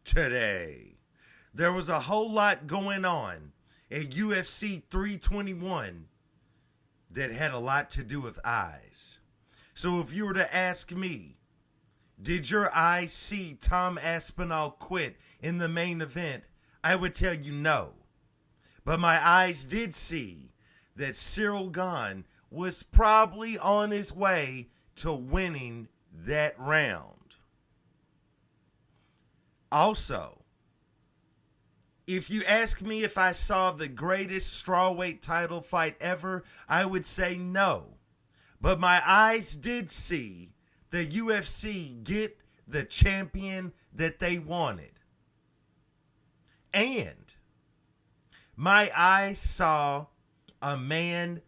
today. There was a whole lot going on at UFC 321 that had a lot to do with eyes. So if you were to ask me, did your eyes see Tom Aspinall quit in the main event? I would tell you no. But my eyes did see that Ciryl Gane was probably on his way to winning that round. Also, if you ask me if I saw the greatest strawweight title fight ever, I would say no. But my eyes did see the UFC get the champion that they wanted. And my eyes saw a man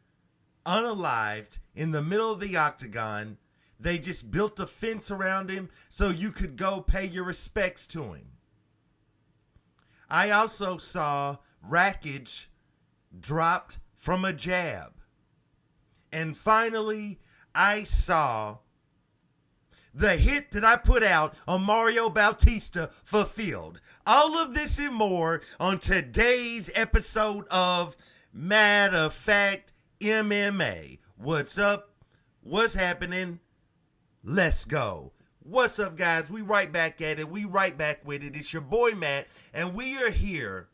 unalived in the middle of the octagon. They just built a fence around him so you could go pay your respects to him. I also saw Rakic dropped from a jab. And finally, I saw the hit that I put out on Mario Bautista fulfilled. All of this and more on today's episode of Matter of Fact MMA. What's up? What's happening? Let's go. What's up, guys? We right back at it. We right back with it. It's your boy, Matt, and we are here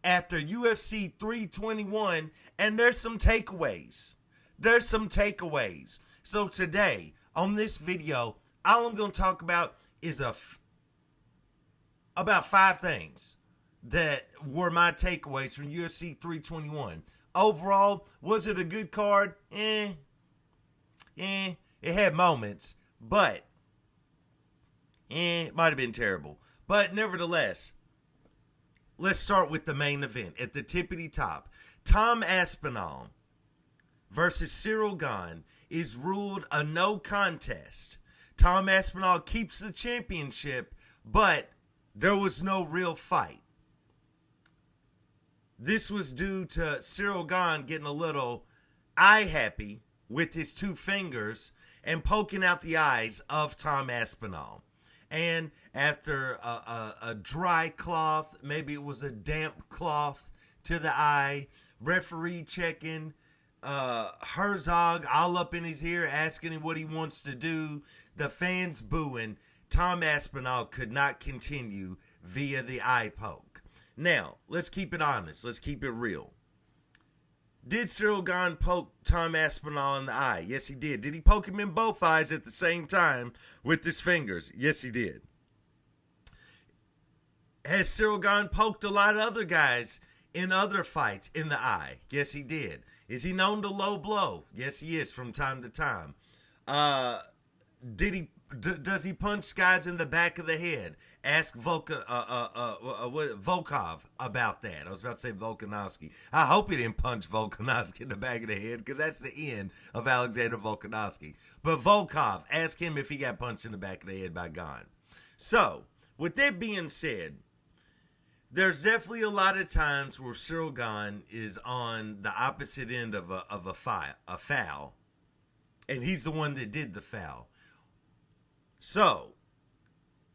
after UFC 321, and there's some takeaways. So today, on this video, all I'm going to talk about is about 5 things that were my takeaways from UFC 321. Overall, was it a good card? It had moments, but it might have been terrible. But nevertheless, let's start with the main event. At the tippity top, Tom Aspinall versus Ciryl Gane is ruled a no contest. Tom Aspinall keeps the championship, but there was no real fight. This was due to Ciryl Gane getting a little eye happy with his 2 fingers and poking out the eyes of Tom Aspinall. And after a dry cloth, maybe it was a damp cloth to the eye, referee checking, Herzog all up in his ear asking him what he wants to do, the fans booing, Tom Aspinall could not continue via the eye poke. Now, let's keep it honest. Let's keep it real. Did Ciryl Gane poke Tom Aspinall in the eye? Yes, he did. Did he poke him in both eyes at the same time with his fingers? Yes, he did. Has Ciryl Gane poked a lot of other guys in other fights in the eye? Yes, he did. Is he known to low blow? Yes, he is from time to time. Does he punch guys in the back of the head? Ask Volkov about that. I was about to say Volkanovski. I hope he didn't punch Volkanovski in the back of the head, because that's the end of Alexander Volkanovski. But Volkov, ask him if he got punched in the back of the head by Gane. So, with that being said, there's definitely a lot of times where Ciryl Gane is on the opposite end of a foul, and he's the one that did the foul. So,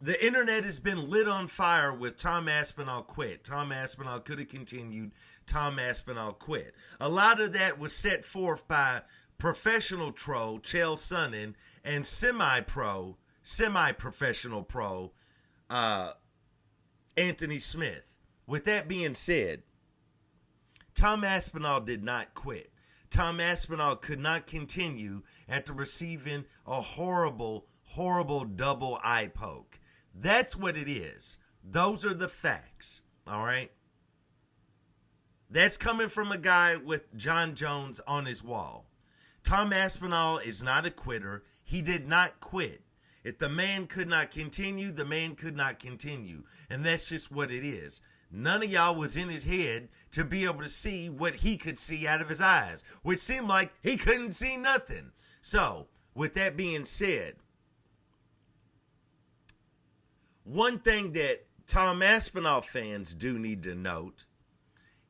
the internet has been lit on fire with Tom Aspinall quit. Tom Aspinall could have continued. Tom Aspinall quit. A lot of that was set forth by professional troll Chael Sonnen and semi-professional pro Anthony Smith. With that being said, Tom Aspinall did not quit. Tom Aspinall could not continue after receiving a horrible double eye poke. That's what it is. Those are the facts. All right? That's coming from a guy with John Jones on his wall. Tom Aspinall is not a quitter. He did not quit. If the man could not continue, the man could not continue. And that's just what it is. None of y'all was in his head to be able to see what he could see out of his eyes, which seemed like he couldn't see nothing. So, with that being said, one thing that Tom Aspinall fans do need to note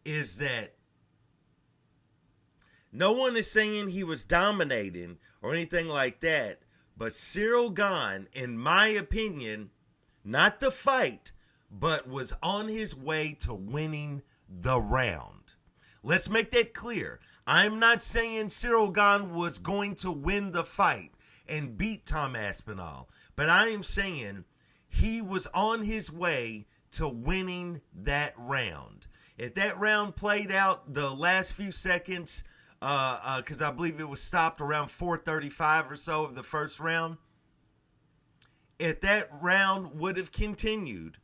is that no one is saying he was dominating or anything like that, but Ciryl Gane, in my opinion, not the fight, but was on his way to winning the round. Let's make that clear. I'm not saying Ciryl Gane was going to win the fight and beat Tom Aspinall, but I am saying he was on his way to winning that round. If that round played out the last few seconds, because I believe it was stopped around 4:35 or so of the first round, if that round would have continued,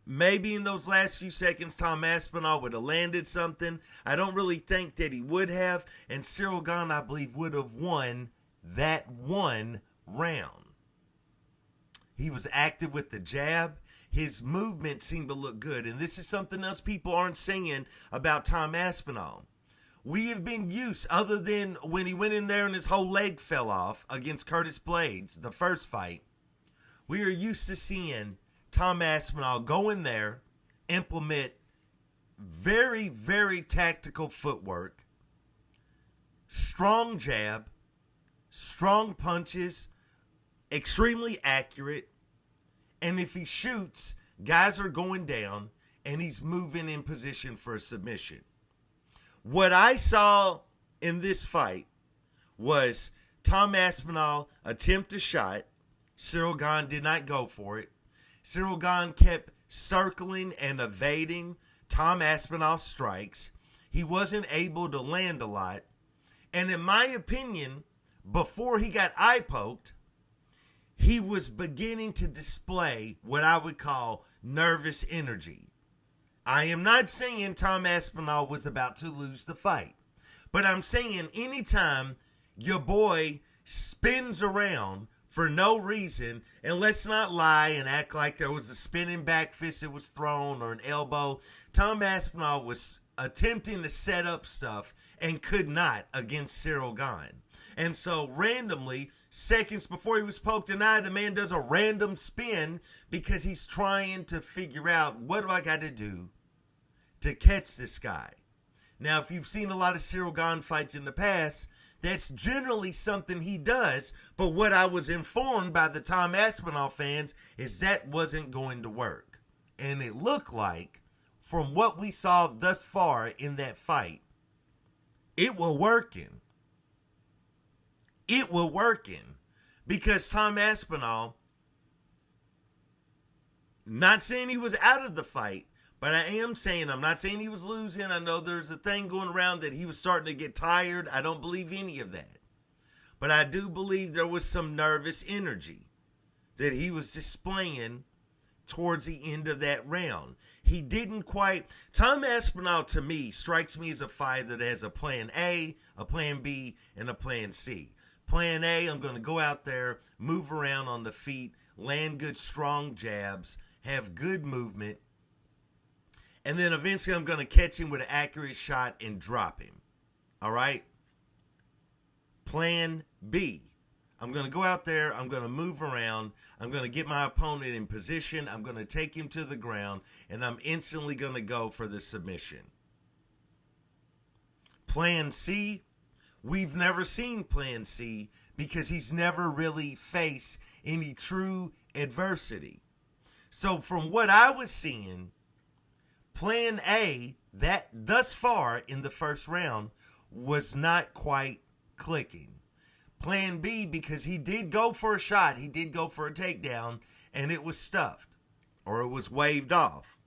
maybe in those last few seconds, Tom Aspinall would have landed something. I don't really think that he would have. And Ciryl Gane, I believe, would have won that one round. He was active with the jab. His movement seemed to look good. And this is something else people aren't saying about Tom Aspinall. We have been used, other than when he went in there and his whole leg fell off against Curtis Blades, the first fight, we are used to seeing Tom Aspinall go in there, implement very, very tactical footwork, strong jab, strong punches, extremely accurate, and if he shoots, guys are going down, and he's moving in position for a submission. What I saw in this fight was Tom Aspinall attempt a shot. Ciryl Gane did not go for it. Ciryl Gane kept circling and evading Tom Aspinall's strikes. He wasn't able to land a lot. And in my opinion, before he got eye poked, he was beginning to display what I would call nervous energy. I am not saying Tom Aspinall was about to lose the fight, but I'm saying anytime your boy spins around for no reason, and let's not lie and act like there was a spinning back fist that was thrown or an elbow. Tom Aspinall was attempting to set up stuff and could not against Ciryl Gane. And so randomly, seconds before he was poked in the eye, the man does a random spin because he's trying to figure out, what do I got to do to catch this guy? Now, if you've seen a lot of Ciryl Gane fights in the past, that's generally something he does, but what I was informed by the Tom Aspinall fans is that wasn't going to work. And it looked like, from what we saw thus far in that fight, it was working. It was working. Because Tom Aspinall, not saying he was out of the fight, but I am saying, I'm not saying he was losing. I know there's a thing going around that he was starting to get tired. I don't believe any of that. But I do believe there was some nervous energy that he was displaying towards the end of that round. He didn't quite... Tom Aspinall, to me, strikes me as a fighter that has a plan A, a plan B, and a plan C. Plan A, I'm going to go out there, move around on the feet, land good, strong jabs, have good movement, and then eventually I'm going to catch him with an accurate shot and drop him. All right? Plan B. I'm going to go out there. I'm going to move around. I'm going to get my opponent in position. I'm going to take him to the ground, and I'm instantly going to go for the submission. Plan C. We've never seen Plan C because he's never really faced any true adversity. So from what I was seeing, Plan A, that thus far in the first round, was not quite clicking. Plan B, because he did go for a shot, he did go for a takedown, and it was stuffed, or it was waved off.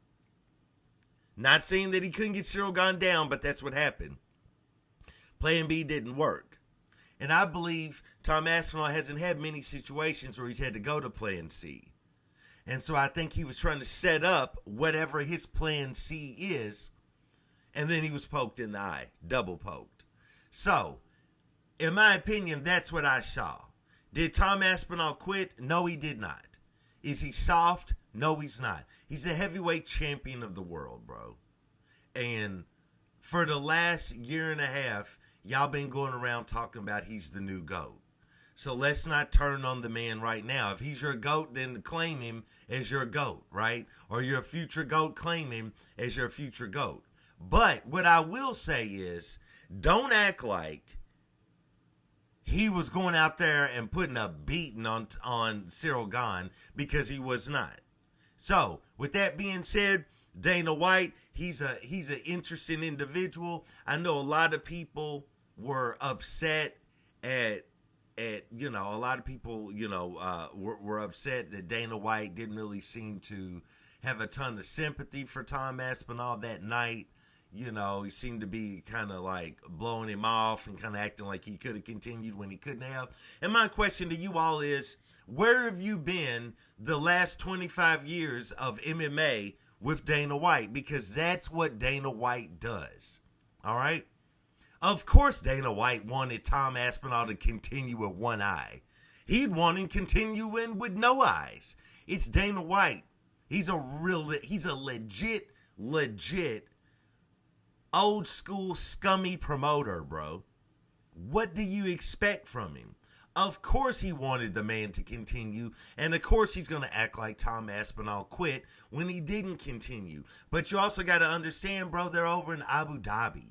Not saying that he couldn't get Ciryl Gane down, but that's what happened. Plan B didn't work. And I believe Tom Aspinall hasn't had many situations where he's had to go to Plan C. And so I think he was trying to set up whatever his Plan C is, and then he was poked in the eye, double poked. So, in my opinion, that's what I saw. Did Tom Aspinall quit? No, he did not. Is he soft? No, he's not. He's the heavyweight champion of the world, bro. And for the last year and a half, y'all been going around talking about he's the new GOAT. So let's not turn on the man right now. If he's your GOAT, then claim him as your GOAT, right? Or your future GOAT, claim him as your future GOAT. But what I will say is, don't act like he was going out there and putting a beating on Ciryl Gane, because he was not. So, with that being said, Dana White, he's an interesting individual. I know a lot of people were upset at a lot of people were upset that Dana White didn't really seem to have a ton of sympathy for Tom Aspinall that night. He seemed to be kind of like blowing him off and kind of acting like he could have continued when he couldn't have. And my question to you all is, where have you been the last 25 years of MMA with Dana White? Because that's what Dana White does. All right? Of course Dana White wanted Tom Aspinall to continue with one eye. He'd want him continuing with no eyes. It's Dana White. He's a legit old school scummy promoter, bro. What do you expect from him? Of course he wanted the man to continue, and of course he's going to act like Tom Aspinall quit when he didn't continue. But you also got to understand, bro, they're over in Abu Dhabi.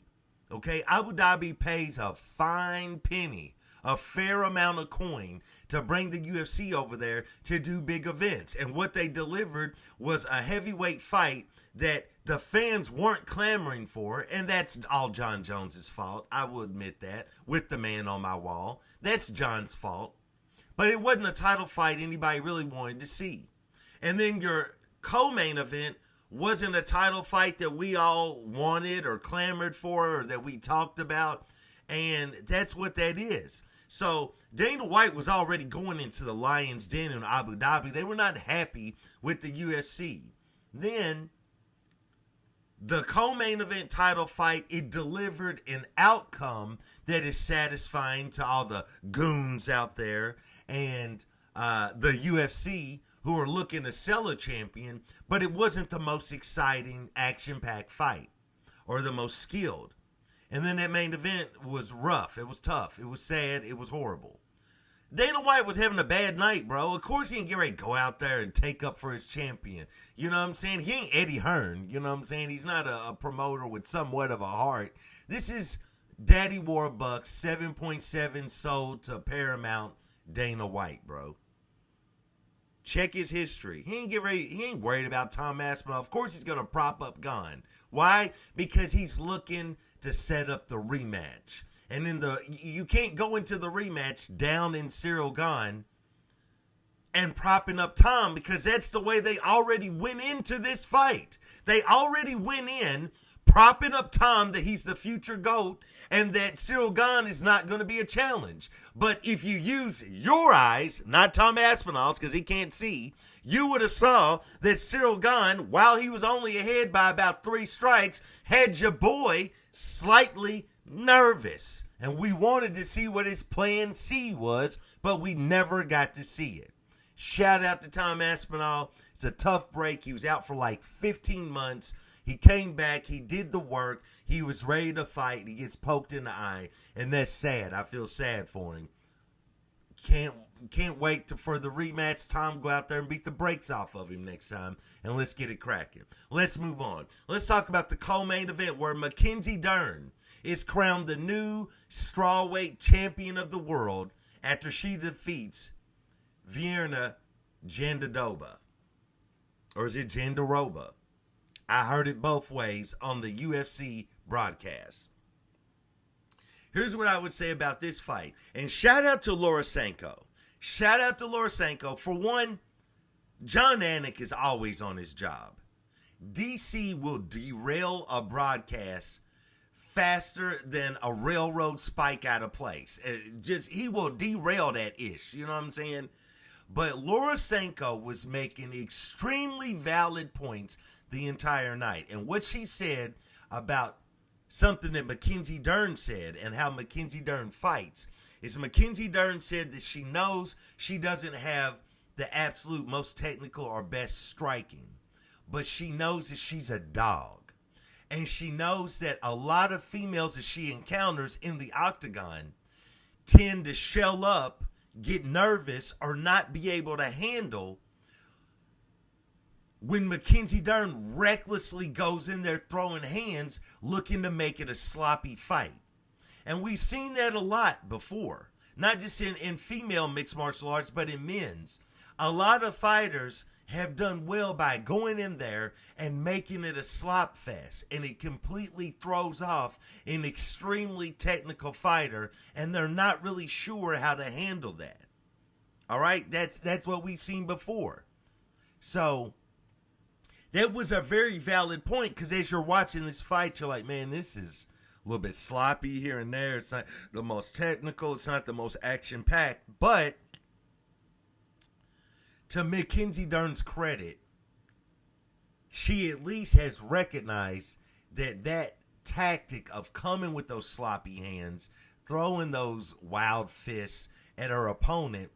Okay? Abu Dhabi pays a fine penny, a fair amount of coin to bring the UFC over there to do big events. And what they delivered was a heavyweight fight that the fans weren't clamoring for, and that's all John Jones's fault. I will admit that, with the man on my wall. That's John's fault. But it wasn't a title fight anybody really wanted to see. And then your co-main event wasn't a title fight that we all wanted or clamored for or that we talked about. And that's what that is. So Dana White was already going into the Lion's Den in Abu Dhabi. They were not happy with the UFC. Then the co-main event title fight, it delivered an outcome that is satisfying to all the goons out there and the UFC who are looking to sell a champion, but it wasn't the most exciting, action-packed fight or the most skilled. And then that main event was rough. It was tough. It was sad. It was horrible. Dana White was having a bad night, bro. Of course he ain't get ready to go out there and take up for his champion. You know what I'm saying? He ain't Eddie Hearn. You know what I'm saying? He's not a promoter with somewhat of a heart. This is Daddy Warbucks, 7.7 sold to Paramount Dana White, bro. Check his history. He ain't worried about Tom Aspinall. Of course he's going to prop up Gane. Why? Because he's looking to set up the rematch. And you can't go into the rematch down in Ciryl Gane and propping up Tom, because that's the way they already went into this fight. They already went in propping up Tom that he's the future GOAT and that Ciryl Gane is not going to be a challenge. But if you use your eyes, not Tom Aspinall's because he can't see, you would have saw that Ciryl Gane, while he was only ahead by about 3 strikes, had your boy slightly nervous. And we wanted to see what his plan C was, but we never got to see it. Shout out to Tom Aspinall. It's a tough break. He was out for like 15 months. He came back. He did the work. He was ready to fight. He gets poked in the eye. And that's sad. I feel sad for him. Can't wait for the rematch. Tom go out there and beat the brakes off of him next time. And let's get it cracking. Let's move on. Let's talk about the co-main event where Mackenzie Dern is crowned the new Strawweight Champion of the World after she defeats Virna Jandiroba. Or is it Jandiroba? I heard it both ways on the UFC broadcast. Here's what I would say about this fight. And shout out to Lorosenko. Shout out to Lorosenko. For one, John Anik is always on his job. DC will derail a broadcast faster than a railroad spike out of place. He will derail that ish. You know what I'm saying? But Lorosenko was making extremely valid points the entire night. And what she said about something that Mackenzie Dern said and how Mackenzie Dern fights is Mackenzie Dern said that she knows she doesn't have the absolute most technical or best striking, but she knows that she's a dog. And she knows that a lot of females that she encounters in the octagon tend to shell up, get nervous, or not be able to handle when Mackenzie Dern recklessly goes in there throwing hands, looking to make it a sloppy fight. And we've seen that a lot before, not just in female mixed martial arts, but in men's. A lot of fighters have done well by going in there and making it a slop fest, and it completely throws off an extremely technical fighter, and they're not really sure how to handle that. All right, that's what we've seen before. So that was a very valid point, because as you're watching this fight, you're like, man, this is a little bit sloppy here and there. It's not the most technical. It's not the most action-packed. But to Mackenzie Dern's credit, she at least has recognized that tactic of coming with those sloppy hands, throwing those wild fists at her opponent,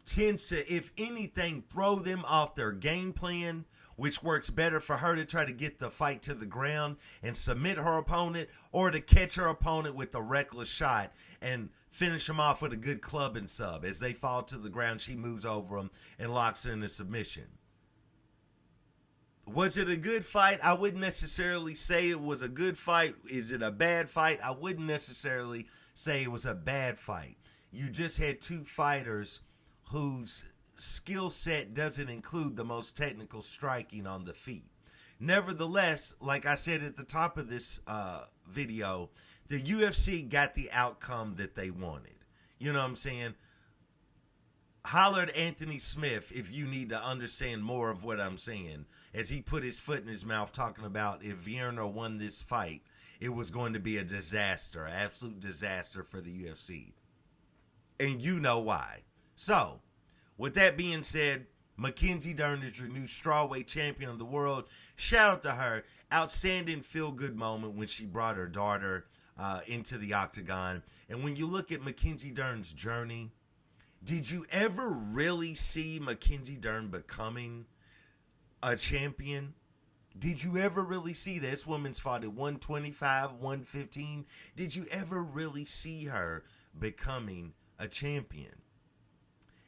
tends to, if anything, throw them off their game plan, which works better for her to try to get the fight to the ground and submit her opponent, or to catch her opponent with a reckless shot and finish them off with a good club and sub. As they fall to the ground, she moves over them and locks in a submission. Was it a good fight? I wouldn't necessarily say it was a good fight. Is it a bad fight? I wouldn't necessarily say it was a bad fight. You just had two fighters whose skill set doesn't include the most technical striking on the feet. Nevertheless, like I said at the top of this video, the UFC got the outcome that they wanted. You know what I'm saying? Holler at Anthony Smith if you need to understand more of what I'm saying, as he put his foot in his mouth talking about if Virna won this fight, it was going to be a disaster, an absolute disaster for the UFC. And you know why. So, with that being said, Mackenzie Dern is your new Strawweight Champion of the World. Shout out to her. Outstanding feel-good moment when she brought her daughter into the octagon. And when you look at Mackenzie Dern's journey, did you ever really see Mackenzie Dern becoming a champion? Did you ever really see this woman's fought at 125, 115? Did you ever really see her becoming a champion?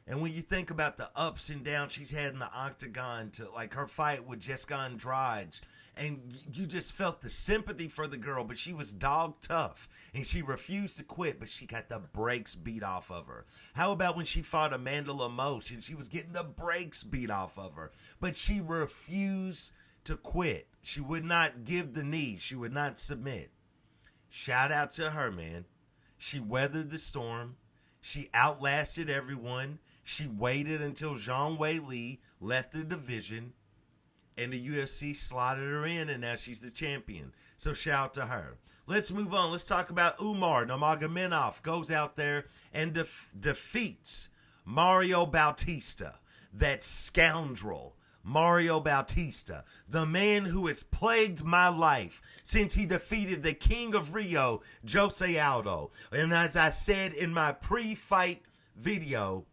And when you think about the ups and downs she's had in the octagon, to like her fight with Jessica Andrade, and you just felt the sympathy for the girl, but she was dog tough and she refused to quit, but she got the brakes beat off of her. How about when she fought Amanda Lemos and she was getting the brakes beat off of her, but she refused to quit. She would not give the knee. She would not submit. Shout out to her, man. She weathered the storm. She outlasted everyone. She waited until Zhang Weili left the division, and the UFC slotted her in, and now she's the champion. So shout out to her. Let's move on. Let's talk about Umar Nurmagomedov. Goes out there and defeats Mario Bautista, that scoundrel. Mario Bautista, the man who has plagued my life since he defeated the King of Rio, Jose Aldo. And as I said in my pre-fight video,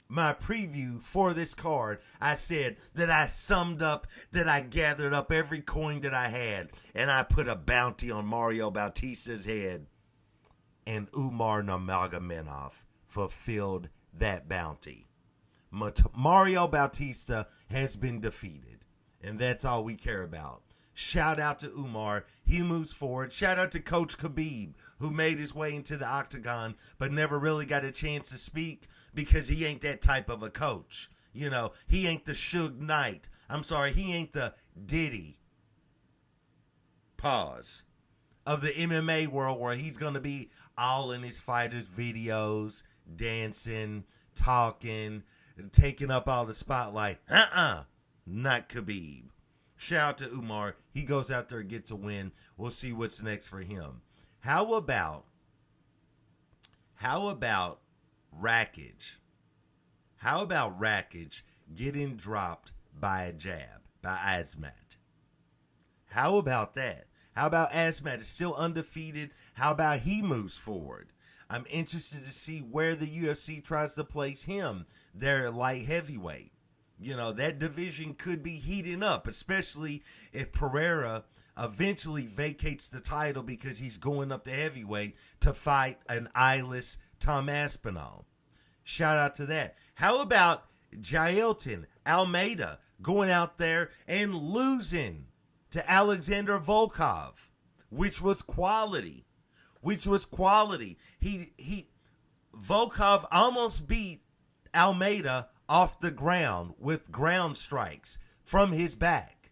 my preview for this card, I said that I summed up, that I gathered up every coin that I had, and I put a bounty on Mario Bautista's head. And Umar Nurmagomedov fulfilled that bounty. Mario Bautista has been defeated, and that's all we care about. Shout out to Umar. He moves forward. Shout out to Coach Khabib, who made his way into the octagon but never really got a chance to speak because he ain't that type of a coach. You know, he ain't the Suge Knight. I'm sorry, he ain't the Diddy. Pause. Of the MMA world, where he's going to be all in his fighters' videos, dancing, talking, taking up all the spotlight. Not Khabib. Shout out to Umar. He goes out there and gets a win. We'll see what's next for him. How about Rackage? How about Rackage getting dropped by a jab by Asmat? How about that? How about Asmat is still undefeated? How about he moves forward? I'm interested to see where the UFC tries to place him. They're light heavyweight. You know, that division could be heating up, especially if Pereira eventually vacates the title because he's going up to heavyweight to fight an eyeless Tom Aspinall. Shout out to that. How about Jailton Almeida going out there and losing to Alexander Volkov, which was quality. Volkov almost beat Almeida off the ground with ground strikes from his back.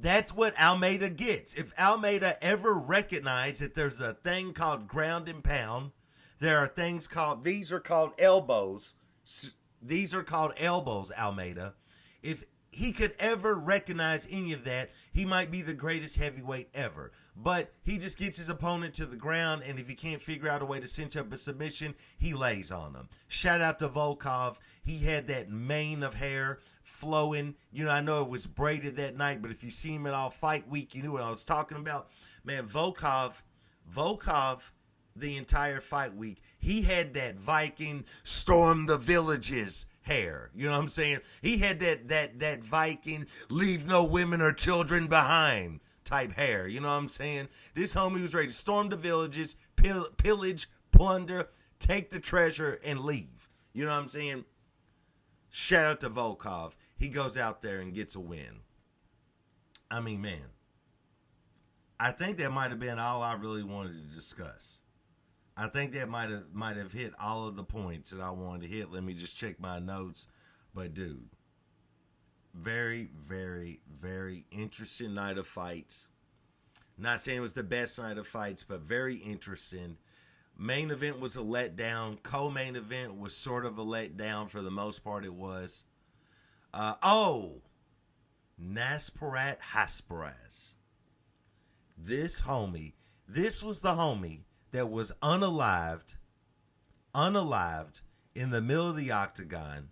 That's what Almeida gets. If Almeida ever recognized that there's a thing called ground and pound, there are things called, these are called elbows. These are called elbows, Almeida. If he could ever recognize any of that, he might be the greatest heavyweight ever. But he just gets his opponent to the ground, and if he can't figure out a way to cinch up a submission, he lays on him. Shout out to Volkov. He had that mane of hair flowing. You know, I know it was braided that night, but if you see him at all fight week, you knew what I was talking about. Man, Volkov, the entire fight week, he had that Viking storm the villages hair. You know what I'm saying? He had that Viking leave no women or children behind type hair. You know what I'm saying? This homie was ready to storm the villages, pillage, plunder, take the treasure, and leave. You know what I'm saying? Shout out to Volkov. He goes out there and gets a win. I mean, man, I think that might have been all I really wanted to discuss. I think that might have hit all of the points that I wanted to hit. Let me just check my notes. But, dude, very, very, very interesting night of fights. Not saying it was the best night of fights, but very interesting. Main event was a letdown. Co-main event was sort of a letdown. For the most part, it was. Nasparat Hasperaz. This was the homie that was unalived in the middle of the octagon.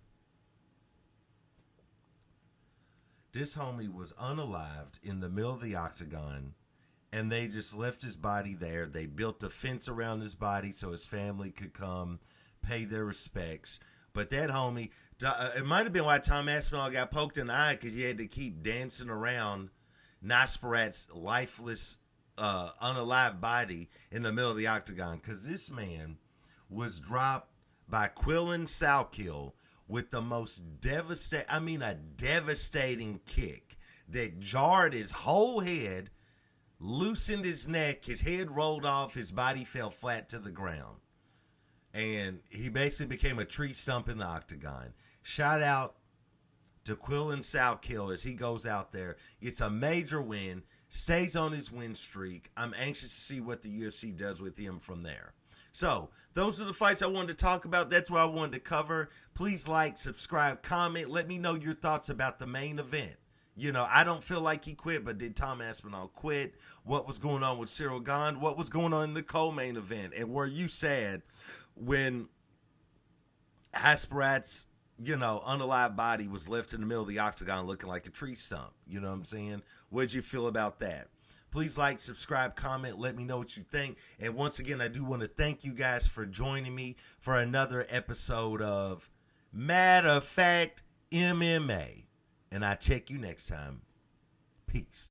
This homie was unalived in the middle of the octagon, and they just left his body there. They built a fence around his body so his family could come pay their respects. But that homie, it might have been why Tom Aspinall got poked in the eye, because he had to keep dancing around Nasparat's lifeless unalive body in the middle of the octagon, because this man was dropped by Quillen Salkill with the most devastating kick that jarred his whole head, loosened his neck, his head rolled off, his body fell flat to the ground, and he basically became a tree stump in the octagon. Shout out to Quillen Salkill as he goes out there. It's a major win. Stays on his win streak. I'm anxious to see what the UFC does with him from there. So, those are the fights I wanted to talk about. That's what I wanted to cover. Please like, subscribe, comment. Let me know your thoughts about the main event. You know, I don't feel like he quit, but did Tom Aspinall quit? What was going on with Ciryl Gane? What was going on in the co-main event? And were you sad when Hasperat's, unalive body was left in the middle of the octagon looking like a tree stump? You know what I'm saying? What did you feel about that? Please like, subscribe, comment. Let me know what you think. And once again, I do want to thank you guys for joining me for another episode of Matter of Fact MMA. And I'll check you next time. Peace.